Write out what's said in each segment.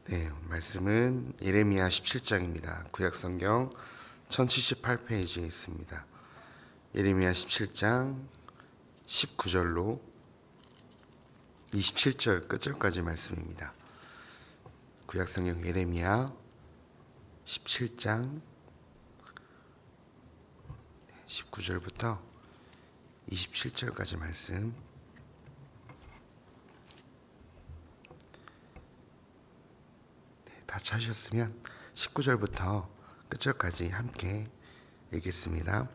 네, 말씀은 예레미야 17장입니다. 구약성경 1078페이지에 있습니다. 예레미야 17장 19절로 27절 끝절까지 말씀입니다. 구약성경 예레미야 17장 19절부터 27절까지 말씀. 다 찾으셨으면 19절부터 끝절까지 함께 읽겠습니다.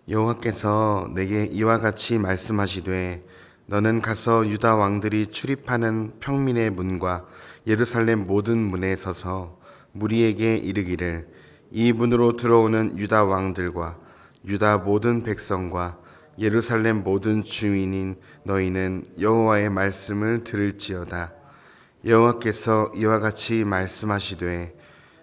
여호와께서 내게 이와 같이 말씀하시되 너는 가서 유다 왕들이 출입하는 평민의 문과 예루살렘 모든 문에 서서 무리에게 이르기를 이 문으로 들어오는 유다 왕들과 유다 모든 백성과 예루살렘 모든 주민인 너희는 여호와의 말씀을 들을지어다. 여호와께서 이와 같이 말씀하시되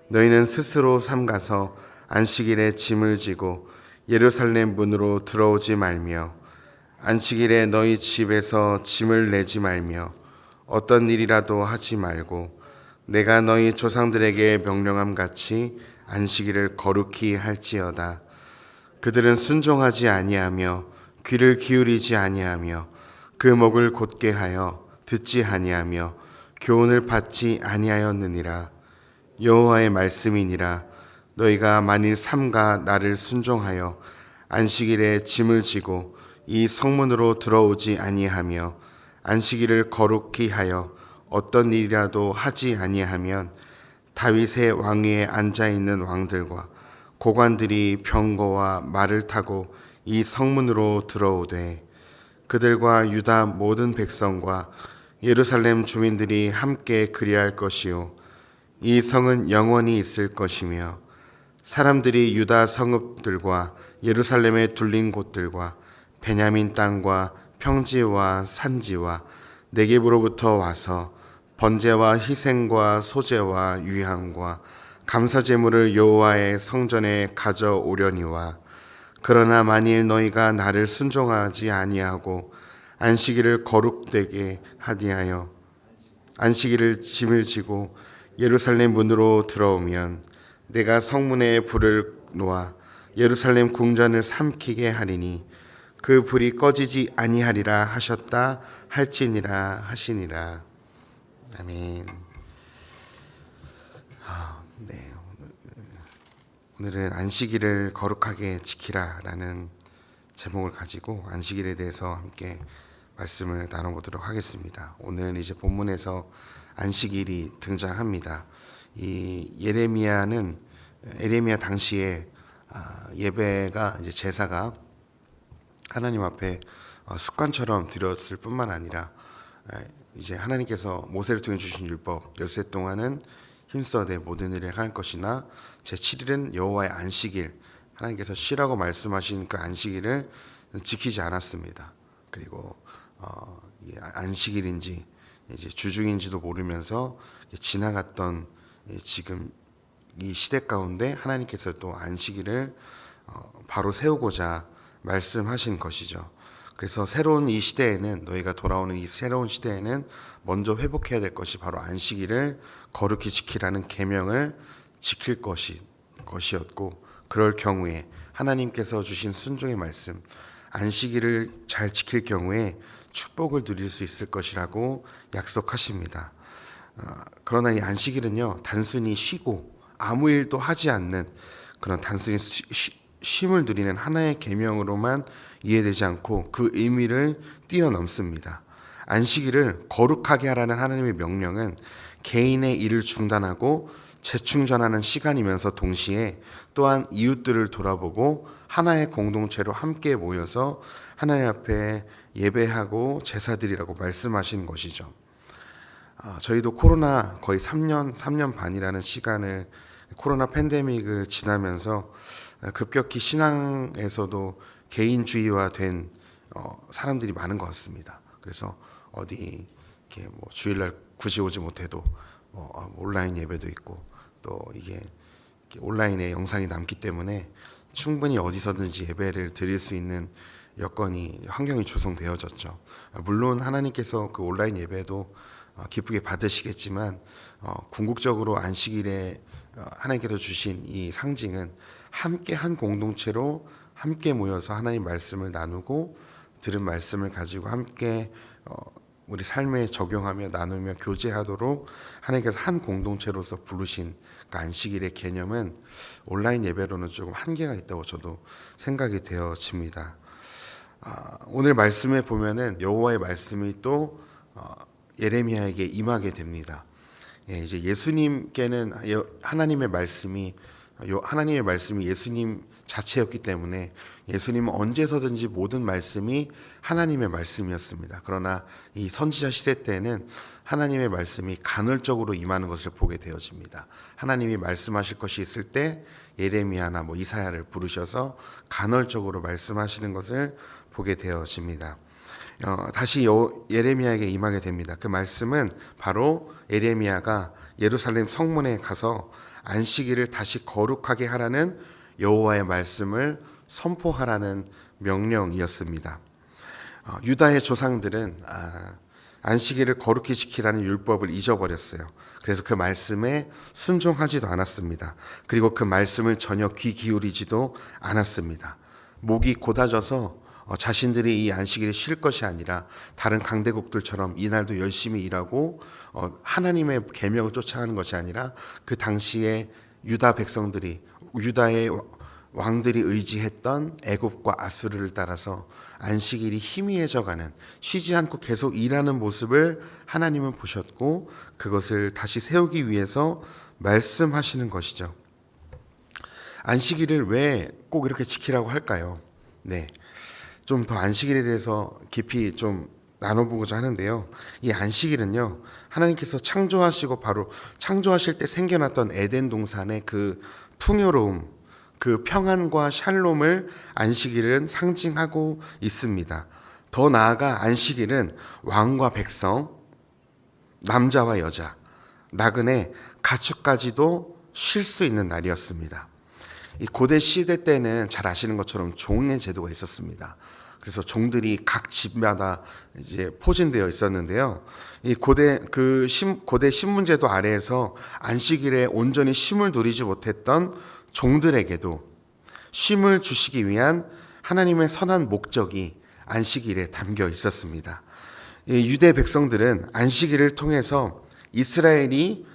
너희는 스스로 삼가서 안식일에 짐을 지고 예루살렘 문으로 들어오지 말며 안식일에 너희 집에서 짐을 내지 말며 어떤 일이라도 하지 말고 내가 너희 조상들에게 명령함 같이 안식일을 거룩히 할지어다. 그들은 순종하지 아니하며 귀를 기울이지 아니하며 그 목을 곧게 하여 듣지 아니하며 교훈을 받지 아니하였느니라. 여호와의 말씀이니라. 너희가 만일 삼가 나를 순종하여 안식일에 짐을 지고 이 성문으로 들어오지 아니하며 안식일을 거룩히 하여 어떤 일이라도 하지 아니하면 다윗의 왕위에 앉아 있는 왕들과 고관들이 병거와 말을 타고 이 성문으로 들어오되 그들과 유다 모든 백성과 예루살렘 주민들이 함께 그리할 것이요 이 성은 영원히 있을 것이며 사람들이 유다 성읍들과 예루살렘에 둘린 곳들과 베냐민 땅과 평지와 산지와 네겝으로부터 와서 번제와 희생과 소제와 유향과 감사제물을 여호와의 성전에 가져오려니와 그러나 만일 너희가 나를 순종하지 아니하고 안식일을 거룩되게 하디하여 안식일을 짐을 지고 예루살렘 문으로 들어오면 내가 성문에 불을 놓아 예루살렘 궁전을 삼키게 하리니 그 불이 꺼지지 아니하리라 하셨다 할지니라 하시니라. 아멘. 네, 오늘은 안식일을 거룩하게 지키라라는 제목을 가지고 안식일에 대해서 함께 말씀을 나눠보도록 하겠습니다. 오늘 이제 본문에서 안식일이 등장합니다. 이 예레미야 당시에 예배가 이제 제사가 하나님 앞에 습관처럼 드렸을 뿐만 아니라 이제 하나님께서 모세를 통해 주신 율법 열세 동안은 힘써 내 모든 일을 할 것이나 제7일은 여호와의 안식일, 하나님께서 쉬라고 말씀하신 그 안식일을 지키지 않았습니다. 그리고 안식일인지 이제 주중인지도 모르면서 지나갔던 지금 이 시대 가운데 하나님께서 또 안식일을 바로 세우고자 말씀하신 것이죠. 그래서 새로운 이 시대에는 너희가 돌아오는 이 새로운 시대에는 먼저 회복해야 될 것이 바로 안식일을 거룩히 지키라는 계명을 지킬 것이었고 그럴 경우에 하나님께서 주신 순종의 말씀 안식일을 잘 지킬 경우에 축복을 누릴 수 있을 것이라고 약속하십니다. 그러나 이 안식일은요 단순히 쉬고 아무 일도 하지 않는 그런 단순히 쉼을 누리는 하나의 계명으로만 이해되지 않고 그 의미를 뛰어넘습니다. 안식일을 거룩하게 하라는 하나님의 명령은 개인의 일을 중단하고 재충전하는 시간이면서 동시에 또한 이웃들을 돌아보고 하나의 공동체로 함께 모여서 하나님 앞에 예배하고 제사드리라고 말씀하신 것이죠. 저희도 코로나 거의 3년 반이라는 시간을 코로나 팬데믹을 지나면서 급격히 신앙에서도 개인주의화된 사람들이 많은 것 같습니다. 그래서 어디 이렇게 뭐 주일날 굳이 오지 못해도 온라인 예배도 있고 또 이게 온라인에 영상이 남기 때문에 충분히 어디서든지 예배를 드릴 수 있는 여건이 환경이 조성되어졌죠. 물론 하나님께서 그 온라인 예배도 기쁘게 받으시겠지만 궁극적으로 안식일에 하나님께서 주신 이 상징은 함께 한 공동체로 함께 모여서 하나님 말씀을 나누고 들은 말씀을 가지고 함께 우리 삶에 적용하며 나누며 교제하도록 하나님께서 한 공동체로서 부르신 그 안식일의 개념은 온라인 예배로는 조금 한계가 있다고 저도 생각이 되어집니다. 오늘 말씀에 보면은 여호와의 말씀이 또 예레미야에게 임하게 됩니다. 이제 예수님께는 하나님의 말씀이 예수님 자체였기 때문에 예수님은 언제서든지 모든 말씀이 하나님의 말씀이었습니다. 그러나 이 선지자 시대 때는 하나님의 말씀이 간헐적으로 임하는 것을 보게 되어집니다. 하나님이 말씀하실 것이 있을 때 예레미야나 이사야를 부르셔서 간헐적으로 말씀하시는 것을 보게 되어집니다. 다시 예레미야에게 임하게 됩니다. 그 말씀은 바로 예레미야가 예루살렘 성문에 가서 안식일을 다시 거룩하게 하라는 여호와의 말씀을 선포하라는 명령이었습니다. 유다의 조상들은 안식일을 거룩히 지키라는 율법을 잊어버렸어요. 그래서 그 말씀에 순종하지도 않았습니다. 그리고 그 말씀을 전혀 귀 기울이지도 않았습니다. 목이 곧아져서 자신들이 이 안식일에 쉴 것이 아니라 다른 강대국들처럼 이날도 열심히 일하고 하나님의 계명을 쫓아가는 것이 아니라 그 당시에 유다의 왕들이 의지했던 애굽과 아수르를 따라서 안식일이 희미해져가는, 쉬지 않고 계속 일하는 모습을 하나님은 보셨고 그것을 다시 세우기 위해서 말씀하시는 것이죠. 안식일을 왜 꼭 이렇게 지키라고 할까요? 좀 더 안식일에 대해서 깊이 좀 나눠보고자 하는데요. 이 안식일은요, 하나님께서 창조하시고 바로 창조하실 때 생겨났던 에덴 동산의 그 풍요로움, 그 평안과 샬롬을 안식일은 상징하고 있습니다. 더 나아가 안식일은 왕과 백성, 남자와 여자, 나그네, 가축까지도 쉴 수 있는 날이었습니다. 이 고대 시대 때는 잘 아시는 것처럼 종의 제도가 있었습니다. 그래서 종들이 각 집마다 이제 포진되어 있었는데요. 이 고대 신분제도 아래에서 안식일에 온전히 쉼을 누리지 못했던 종들에게도 쉼을 주시기 위한 하나님의 선한 목적이 안식일에 담겨 있었습니다. 이 유대 백성들은 안식일을 통해서 이스라엘이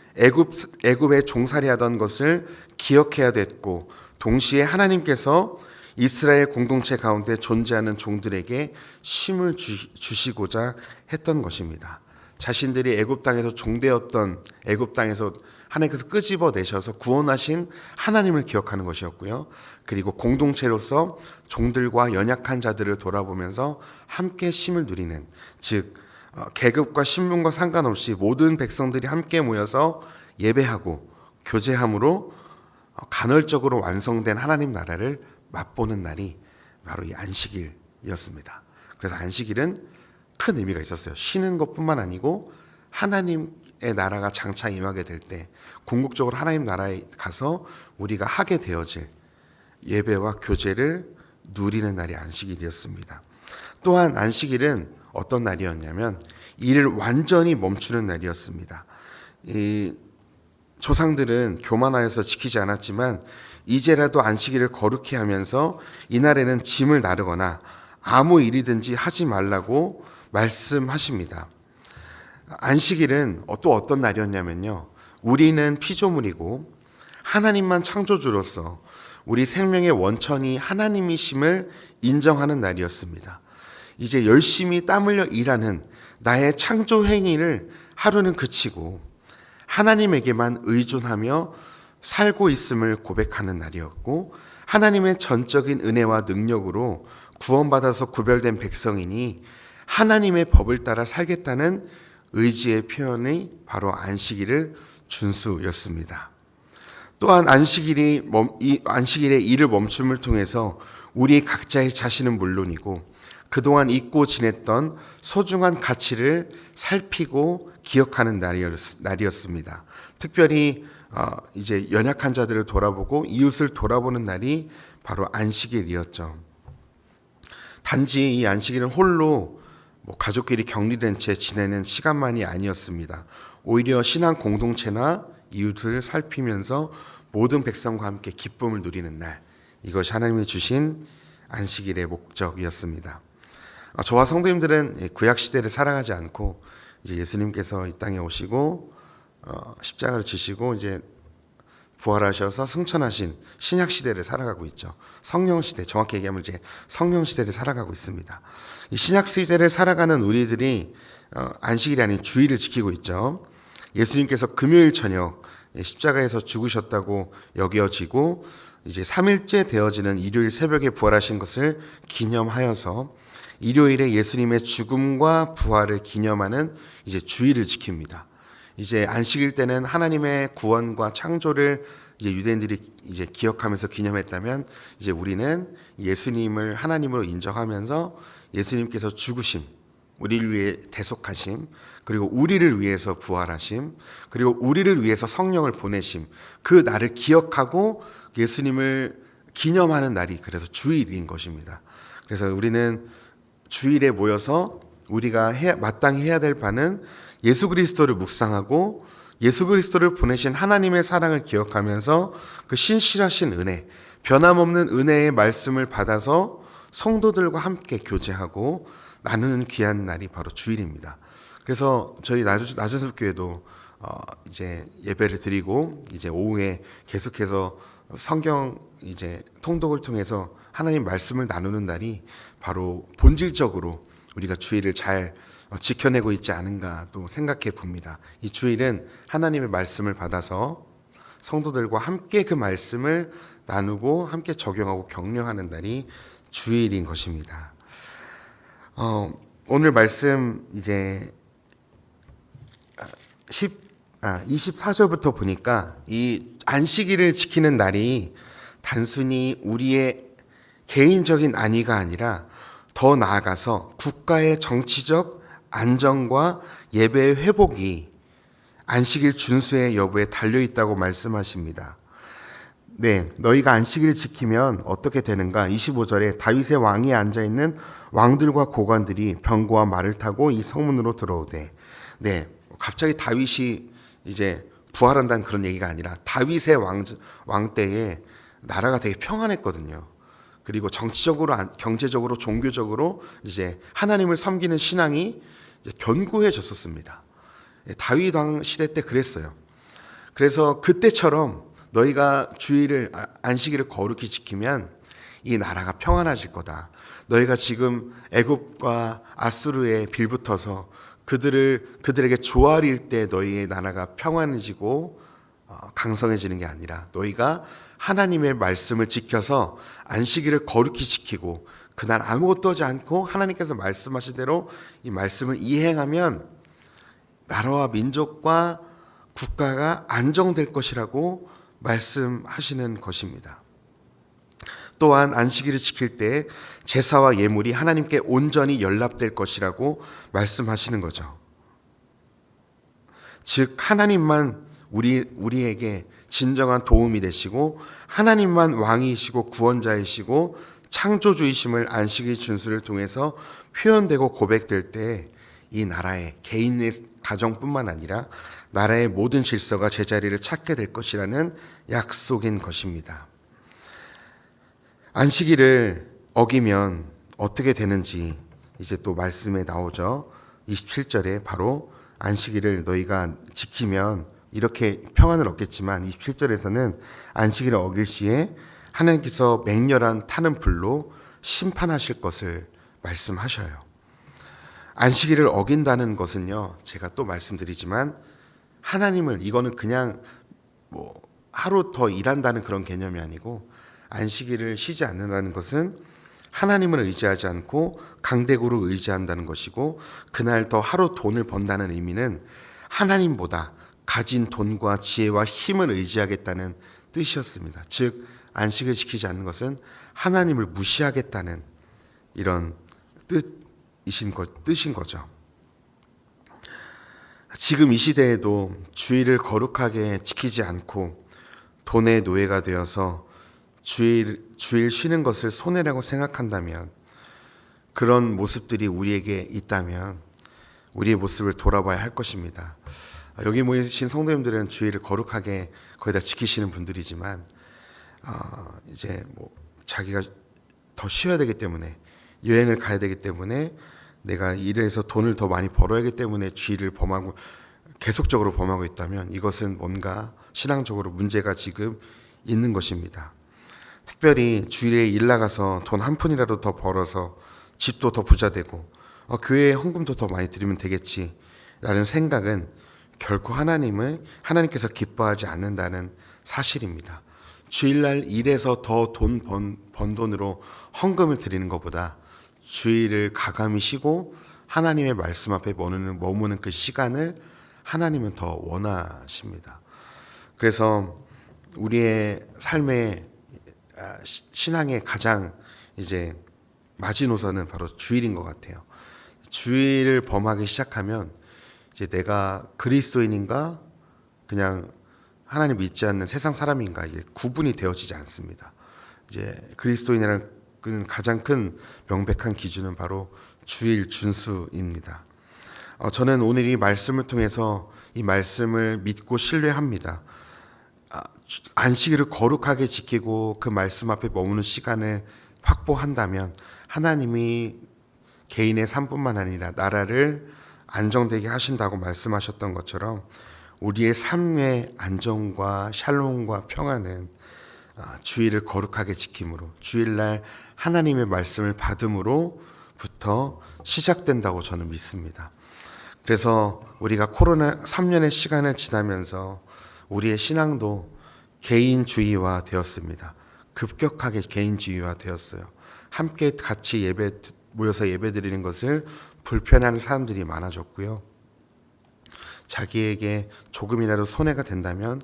애굽에 종살이하던 것을 기억해야 됐고, 동시에 하나님께서 이스라엘 공동체 가운데 존재하는 종들에게 쉼을 주시고자 했던 것입니다. 자신들이 애굽 땅에서 종되었던 애굽 땅에서 하나님께서 끄집어내셔서 구원하신 하나님을 기억하는 것이었고요. 그리고 공동체로서 종들과 연약한 자들을 돌아보면서 함께 쉼을 누리는, 즉 계급과 신분과 상관없이 모든 백성들이 함께 모여서 예배하고 교제함으로 간헐적으로 완성된 하나님 나라를 맛보는 날이 바로 이 안식일이었습니다. 그래서 안식일은 큰 의미가 있었어요. 쉬는 것뿐만 아니고 하나님의 나라가 장차 임하게 될 때 궁극적으로 하나님 나라에 가서 우리가 하게 되어질 예배와 교제를 누리는 날이 안식일이었습니다. 또한 안식일은 어떤 날이었냐면 일을 완전히 멈추는 날이었습니다. 이 조상들은 교만하여서 지키지 않았지만 이제라도 안식일을 거룩히 하면서 이날에는 짐을 나르거나 아무 일이든지 하지 말라고 말씀하십니다. 안식일은 또 어떤 날이었냐면요, 우리는 피조물이고 하나님만 창조주로서 우리 생명의 원천이 하나님이심을 인정하는 날이었습니다. 이제 열심히 땀 흘려 일하는 나의 창조 행위를 하루는 그치고 하나님에게만 의존하며 살고 있음을 고백하는 날이었고, 하나님의 전적인 은혜와 능력으로 구원받아서 구별된 백성이니 하나님의 법을 따라 살겠다는 의지의 표현이 바로 안식일을 준수였습니다. 또한 안식일의 일을 멈춤을 통해서 우리 각자의 자신은 물론이고 그동안 잊고 지냈던 소중한 가치를 살피고 기억하는 날이었습니다. 특별히 이제 연약한 자들을 돌아보고 이웃을 돌아보는 날이 바로 안식일이었죠. 단지 이 안식일은 홀로 가족끼리 격리된 채 지내는 시간만이 아니었습니다. 오히려 신앙 공동체나 이웃을 살피면서 모든 백성과 함께 기쁨을 누리는 날, 이것이 하나님이 주신 안식일의 목적이었습니다. 저와 성도님들은 구약 시대를 살아가지 않고 이제 예수님께서 이 땅에 오시고 십자가를 지시고 이제 부활하셔서 승천하신 신약 시대를 살아가고 있죠. 성령 시대, 정확히 얘기하면 이제 성령 시대를 살아가고 있습니다. 이 신약 시대를 살아가는 우리들이 안식일이 아닌 주일을 지키고 있죠. 예수님께서 금요일 저녁 십자가에서 죽으셨다고 여겨지고 이제 3일째 되어지는 일요일 새벽에 부활하신 것을 기념하여서 일요일에 예수님의 죽음과 부활을 기념하는 이제 주일을 지킵니다. 이제 안식일 때는 하나님의 구원과 창조를 이제 유대인들이 이제 기억하면서 기념했다면, 이제 우리는 예수님을 하나님으로 인정하면서 예수님께서 죽으심, 우리를 위해 대속하심, 그리고 우리를 위해서 부활하심, 그리고 우리를 위해서 성령을 보내심, 그 날을 기억하고 예수님을 기념하는 날이 그래서 주일인 것입니다. 그래서 우리는 주일에 모여서 우리가 마땅히 해야 될 바는 예수 그리스도를 묵상하고 예수 그리스도를 보내신 하나님의 사랑을 기억하면서 그 신실하신 은혜, 변함없는 은혜의 말씀을 받아서 성도들과 함께 교제하고 나누는 귀한 날이 바로 주일입니다. 그래서 저희 나주습교회도 이제 예배를 드리고 이제 오후에 계속해서 성경 이제 통독을 통해서 하나님 말씀을 나누는 날이 바로 본질적으로 우리가 주일을 잘 지켜내고 있지 않은가 또 생각해 봅니다. 이 주일은 하나님의 말씀을 받아서 성도들과 함께 그 말씀을 나누고 함께 적용하고 격려하는 날이 주일인 것입니다. 오늘 말씀 이제 24절부터 보니까 이 안식일을 지키는 날이 단순히 우리의 개인적인 안위가 아니라 더 나아가서 국가의 정치적 안정과 예배의 회복이 안식일 준수의 여부에 달려있다고 말씀하십니다. 네, 너희가 안식일을 지키면 어떻게 되는가? 25절에 다윗의 왕위에 앉아있는 왕들과 고관들이 병거와 말을 타고 이 성문으로 들어오되, 네, 갑자기 다윗이 이제 부활한다는 그런 얘기가 아니라 다윗의 왕 때에 나라가 되게 평안했거든요. 그리고 정치적으로, 경제적으로, 종교적으로 이제 하나님을 섬기는 신앙이 이제 견고해졌었습니다. 다윗 왕 시대 때 그랬어요. 그래서 그때처럼 너희가 주일을 안식일을 거룩히 지키면 이 나라가 평안해질 거다. 너희가 지금 애굽과 아수르에 빌붙어서 그들에게 조아릴 때 너희의 나라가 평안해지고 강성해지는 게 아니라 너희가 하나님의 말씀을 지켜서 안식일을 거룩히 지키고 그날 아무것도 하지 않고 하나님께서 말씀하신 대로 이 말씀을 이행하면 나라와 민족과 국가가 안정될 것이라고 말씀하시는 것입니다. 또한 안식일을 지킬 때 제사와 예물이 하나님께 온전히 연락될 것이라고 말씀하시는 거죠. 즉 하나님만 우리에게 진정한 도움이 되시고 하나님만 왕이시고 구원자이시고 창조주이심을 안식일 준수를 통해서 표현되고 고백될 때 이 나라의 개인의 가정뿐만 아니라 나라의 모든 질서가 제자리를 찾게 될 것이라는 약속인 것입니다. 안식일을 어기면 어떻게 되는지 이제 또 말씀에 나오죠. 27절에 바로 안식일을 너희가 지키면 이렇게 평안을 얻겠지만 27절에서는 안식일을 어길 시에 하나님께서 맹렬한 타는 불로 심판하실 것을 말씀하셔요. 안식일을 어긴다는 것은요, 제가 또 말씀드리지만 하나님을, 이거는 그냥 하루 더 일한다는 그런 개념이 아니고, 안식일을 쉬지 않는다는 것은 하나님을 의지하지 않고 강대국을 의지한다는 것이고, 그날 더 하루 돈을 번다는 의미는 하나님보다 가진 돈과 지혜와 힘을 의지하겠다는 뜻이었습니다. 즉 안식을 지키지 않는 것은 하나님을 무시하겠다는 이런 뜻인 거죠. 지금 이 시대에도 주일을 거룩하게 지키지 않고 돈의 노예가 되어서 주일 쉬는 것을 손해라고 생각한다면 그런 모습들이 우리에게 있다면 우리의 모습을 돌아봐야 할 것입니다. 여기 모이신 성도님들은 주일을 거룩하게 거의 다 지키시는 분들이지만 이제 뭐 자기가 더 쉬어야 되기 때문에, 여행을 가야 되기 때문에, 내가 일해서 돈을 더 많이 벌어야 하기 때문에 주일을 범하고 계속적으로 범하고 있다면 이것은 뭔가 신앙적으로 문제가 지금 있는 것입니다. 특별히 주일에 일 나가서 돈 한 푼이라도 더 벌어서 집도 더 부자 되고 교회에 헌금도 더 많이 드리면 되겠지라는 생각은 결코 하나님께서 기뻐하지 않는다는 사실입니다. 주일날 일해서 더 번 돈으로 헌금을 드리는 것보다 주일을 가감히 쉬고 하나님의 말씀 앞에 머무는 그 시간을 하나님은 더 원하십니다. 그래서 우리의 삶의 신앙의 가장 이제 마지노선은 바로 주일인 것 같아요. 주일을 범하기 시작하면 이제 내가 그리스도인인가 그냥 하나님 믿지 않는 세상 사람인가 이게 구분이 되어지지 않습니다. 이제 그리스도인이라는 가장 큰 명백한 기준은 바로 주일 준수입니다. 저는 오늘 이 말씀을 통해서 이 말씀을 믿고 신뢰합니다. 안식일을 거룩하게 지키고 그 말씀 앞에 머무는 시간을 확보한다면 하나님이 개인의 삶뿐만 아니라 나라를 안정되게 하신다고 말씀하셨던 것처럼 우리의 삶의 안정과 샬롬과 평안은 주일을 거룩하게 지킴으로, 주일날 하나님의 말씀을 받음으로부터 시작된다고 저는 믿습니다. 그래서 우리가 코로나 3년의 시간을 지나면서 우리의 신앙도 개인주의화 되었습니다. 급격하게 개인주의화 되었어요. 함께 같이 모여서 예배 드리는 것을 불편해하는 사람들이 많아졌고요. 자기에게 조금이라도 손해가 된다면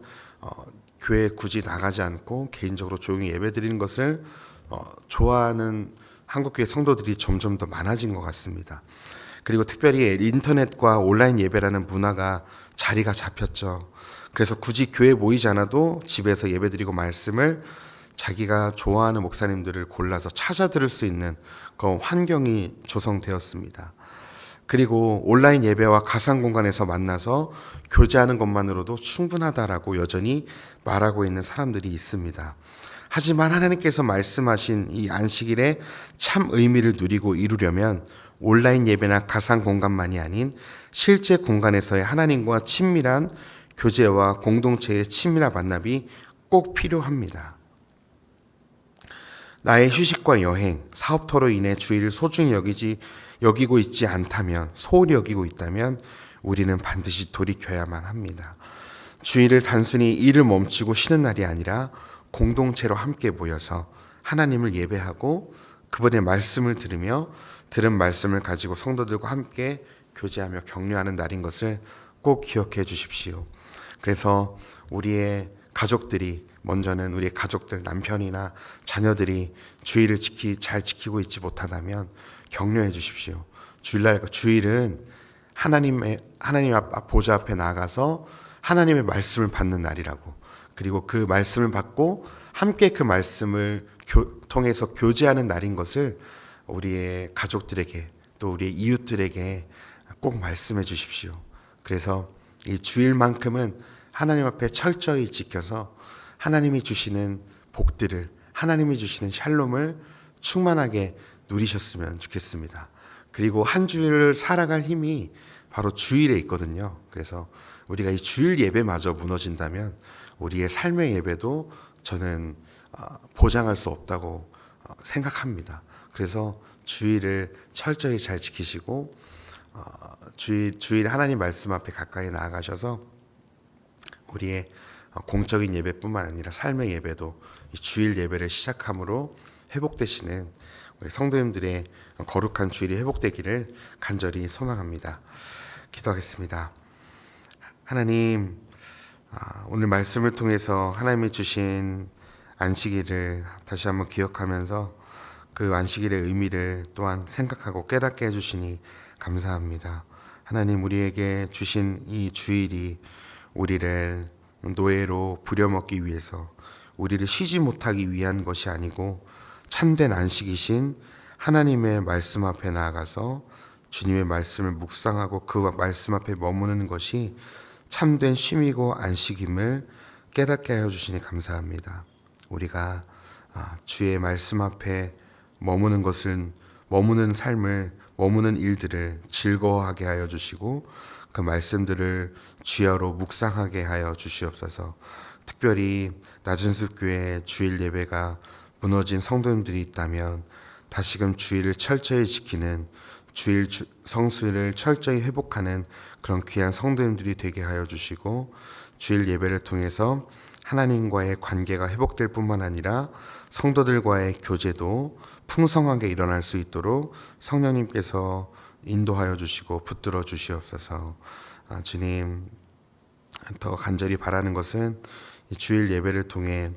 교회에 굳이 나가지 않고 개인적으로 조용히 예배 드리는 것을 좋아하는 한국교회 성도들이 점점 더 많아진 것 같습니다. 그리고 특별히 인터넷과 온라인 예배라는 문화가 자리가 잡혔죠. 그래서 굳이 교회에 모이지 않아도 집에서 예배드리고 말씀을 자기가 좋아하는 목사님들을 골라서 찾아 들을 수 있는 그런 환경이 조성되었습니다. 그리고 온라인 예배와 가상 공간에서 만나서 교제하는 것만으로도 충분하다라고 여전히 말하고 있는 사람들이 있습니다. 하지만 하나님께서 말씀하신 이 안식일의 참 의미를 누리고 이루려면 온라인 예배나 가상 공간만이 아닌 실제 공간에서의 하나님과 친밀한 교제와 공동체의 친밀한 만남이 꼭 필요합니다. 나의 휴식과 여행, 사업터로 인해 주일을 소중히 여기고 있지 않다면, 소홀히 여기고 있다면 우리는 반드시 돌이켜야만 합니다. 주일을 단순히 일을 멈추고 쉬는 날이 아니라 공동체로 함께 모여서 하나님을 예배하고 그분의 말씀을 들으며 들은 말씀을 가지고 성도들과 함께 교제하며 격려하는 날인 것을 꼭 기억해 주십시오. 그래서 우리의 가족들이, 먼저는 우리의 가족들, 남편이나 자녀들이 주일을 잘 지키고 있지 못하다면 격려해 주십시오. 주일은 하나님 보좌 앞에 나가서 하나님의 말씀을 받는 날이라고, 그리고 그 말씀을 받고 함께 그 말씀을 통해서 교제하는 날인 것을 우리의 가족들에게 또 우리의 이웃들에게 꼭 말씀해 주십시오. 그래서 이 주일만큼은 하나님 앞에 철저히 지켜서 하나님이 주시는 복들을, 하나님이 주시는 샬롬을 충만하게 누리셨으면 좋겠습니다. 그리고 한 주일을 살아갈 힘이 바로 주일에 있거든요. 그래서 우리가 이 주일 예배마저 무너진다면 우리의 삶의 예배도 저는 보장할 수 없다고 생각합니다. 그래서 주일을 철저히 잘 지키시고 주일 하나님 말씀 앞에 가까이 나아가셔서 우리의 공적인 예배뿐만 아니라 삶의 예배도 이 주일 예배를 시작함으로 회복되시는 우리 성도님들의 거룩한 주일이 회복되기를 간절히 소망합니다. 기도하겠습니다. 하나님, 오늘 말씀을 통해서 하나님이 주신 안식일을 다시 한번 기억하면서 그 안식일의 의미를 또한 생각하고 깨닫게 해주시니 감사합니다. 하나님, 우리에게 주신 이 주일이 우리를 노예로 부려먹기 위해서, 우리를 쉬지 못하기 위한 것이 아니고 참된 안식이신 하나님의 말씀 앞에 나아가서 주님의 말씀을 묵상하고 그 말씀 앞에 머무는 것이 참된 쉼이고 안식임을 깨닫게 하여 주시니 감사합니다. 우리가 주의 말씀 앞에 머무는 것을, 머무는 삶을, 머무는 일들을 즐거워하게 하여 주시고 그 말씀들을 주야로 묵상하게 하여 주시옵소서. 특별히 나준습 교회 주일 예배가 무너진 성도님들이 있다면 다시금 주일을 철저히 지키는, 주일 성수를 철저히 회복하는 그런 귀한 성도님들이 되게 하여 주시고, 주일 예배를 통해서 하나님과의 관계가 회복될 뿐만 아니라 성도들과의 교제도 풍성하게 일어날 수 있도록 성령님께서 인도하여 주시고 붙들어 주시옵소서. 주님, 더 간절히 바라는 것은 이 주일 예배를 통해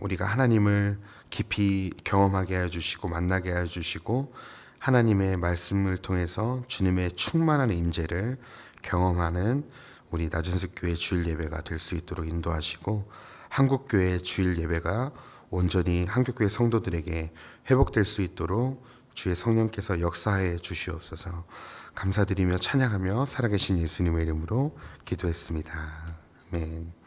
우리가 하나님을 깊이 경험하게 하여 주시고 만나게 하여 주시고 하나님의 말씀을 통해서 주님의 충만한 임재를 경험하는 우리 나준석 교회 주일 예배가 될 수 있도록 인도하시고, 한국 교회 주일 예배가 온전히 한국 교회 성도들에게 회복될 수 있도록 주의 성령께서 역사해 주시옵소서. 감사드리며 찬양하며 살아계신 예수님의 이름으로 기도했습니다. 아멘.